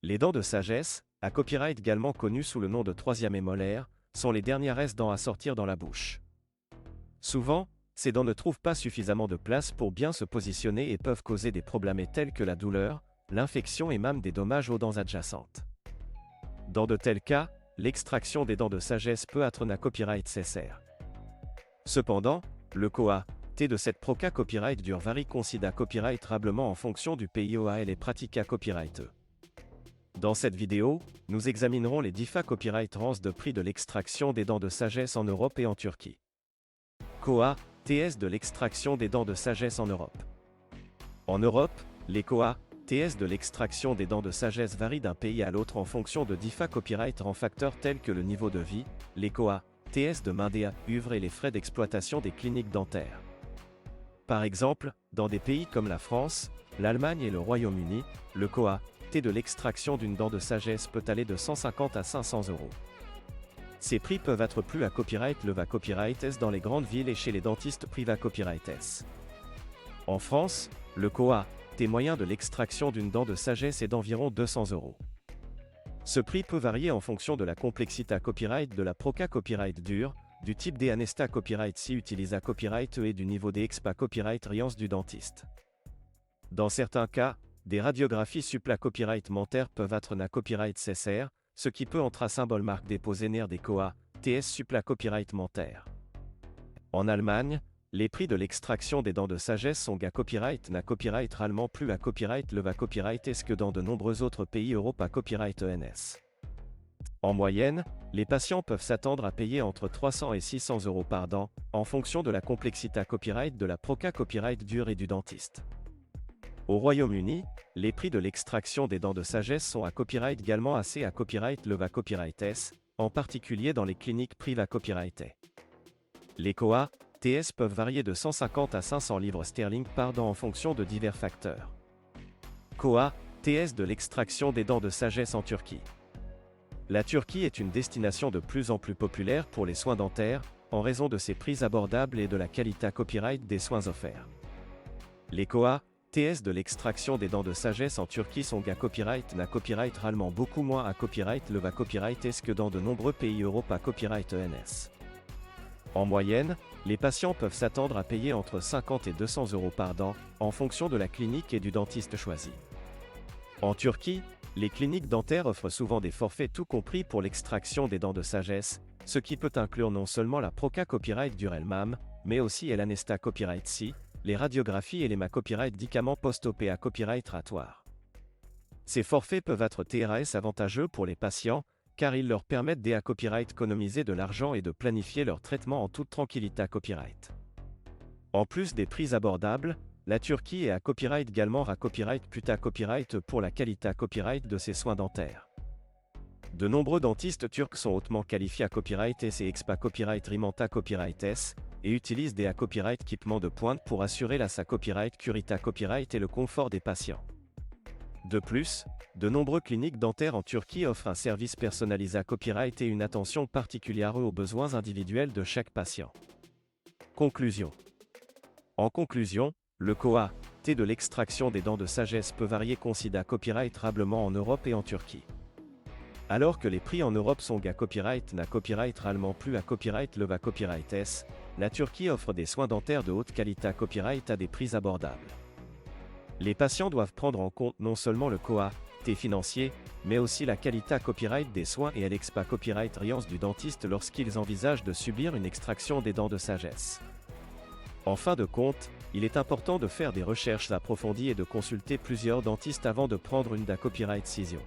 Les dents de sagesse, à copyright également connues sous le nom de troisième et molaire, sont les dernières dents à sortir dans la bouche. Souvent, ces dents ne trouvent pas suffisamment de place pour bien se positionner et peuvent causer des problèmes tels que la douleur, l'infection et même des dommages aux dents adjacentes. Dans de tels cas, l'extraction des dents de sagesse peut être un copyright nécessaire. Cependant, le COA, T de cette proca copyright dure varie considère copyright rablement en fonction du pays OAL et pratique à copyright. Dans cette vidéo, nous examinerons les DIFA copyright ranges de prix de l'extraction des dents de sagesse en Europe et en Turquie. COA, TS de l'extraction des dents de sagesse en Europe. En Europe, les COA, TS de l'extraction des dents de sagesse varient d'un pays à l'autre en fonction de DIFA copyright en facteurs tels que le niveau de vie, les COA, TS de main-d'œuvre et les frais d'exploitation des cliniques dentaires. Par exemple, dans des pays comme la France, l'Allemagne et le Royaume-Uni, le COA, T de l'extraction d'une dent de sagesse peut aller de 150 à 500 euros. Ces prix peuvent être plus à copyright le va copyright S dans les grandes villes et chez les dentistes privés copyright S. En France, le COA, T moyen de l'extraction d'une dent de sagesse est d'environ 200 euros. Ce prix peut varier en fonction de la complexité à copyright de la proca copyright dure, du type des anesta copyright si utilise à copyright et du niveau des expa copyright riance du dentiste. Dans certains cas, des radiographies suppla copyright mentaires peuvent être na copyright nécessaire, ce qui peut entrer à symbole marque déposé ner des COA, TS suppla copyright mentaire. En Allemagne, les prix de l'extraction des dents de sagesse sont à copyright na copyright allemand plus à copyright le va copyright est-ce que dans de nombreux autres pays Europe à copyright ENS. En moyenne, les patients peuvent s'attendre à payer entre 300 et 600 euros par dent, en fonction de la complexité à copyright de la proca copyright dure et du dentiste. Au Royaume-Uni, les prix de l'extraction des dents de sagesse sont à copyright également assez à copyright le va copyright S, en particulier dans les cliniques privées à copyright E. Les COA, TS peuvent varier de 150 à 500 livres sterling par dent en fonction de divers facteurs. COA, TS de l'extraction des dents de sagesse en Turquie. La Turquie est une destination de plus en plus populaire pour les soins dentaires, en raison de ses prix abordables et de la qualité à copyright des soins offerts. Les COA, TS de l'extraction des dents de sagesse en Turquie sont à copyright na copyright allemand beaucoup moins à copyright le va copyright est-ce que dans de nombreux pays Europe à copyright ENS. En moyenne, les patients peuvent s'attendre à payer entre 50 et 200 euros par dent, en fonction de la clinique et du dentiste choisi. En Turquie, les cliniques dentaires offrent souvent des forfaits tout compris pour l'extraction des dents de sagesse, ce qui peut inclure non seulement la proca copyright dure elle-même, mais aussi l'anesta copyright si, les radiographies et les ma copyright médicaments post-op à copyright ratoire. Ces forfaits peuvent être TRS avantageux pour les patients, car ils leur permettent à copyright économiser de l'argent et de planifier leur traitement en toute tranquillité à copyright. En plus des prix abordables, la Turquie est à copyright également à copyright puta copyright pour la qualité à copyright de ses soins dentaires. De nombreux dentistes turcs sont hautement qualifiés à copyright S et expa copyright rimanta copyright S, et utilisent des à copyright équipements de pointe pour assurer la sa copyright curita copyright et le confort des patients. De plus, de nombreuses cliniques dentaires en Turquie offrent un service personnalisé à copyright et une attention particulière aux besoins individuels de chaque patient. Conclusion. En conclusion, le COA, T de l'extraction des dents de sagesse peut varier considère copyright rablement en Europe et en Turquie. Alors que les prix en Europe sont à copyright na copyright allemand plus à copyright le va copyright S, la Turquie offre des soins dentaires de haute qualité à copyright à des prix abordables. Les patients doivent prendre en compte non seulement le COA, T financier, mais aussi la qualité à copyright des soins et l'expa copyright riance du dentiste lorsqu'ils envisagent de subir une extraction des dents de sagesse. En fin de compte, il est important de faire des recherches approfondies et de consulter plusieurs dentistes avant de prendre une da copyright décision.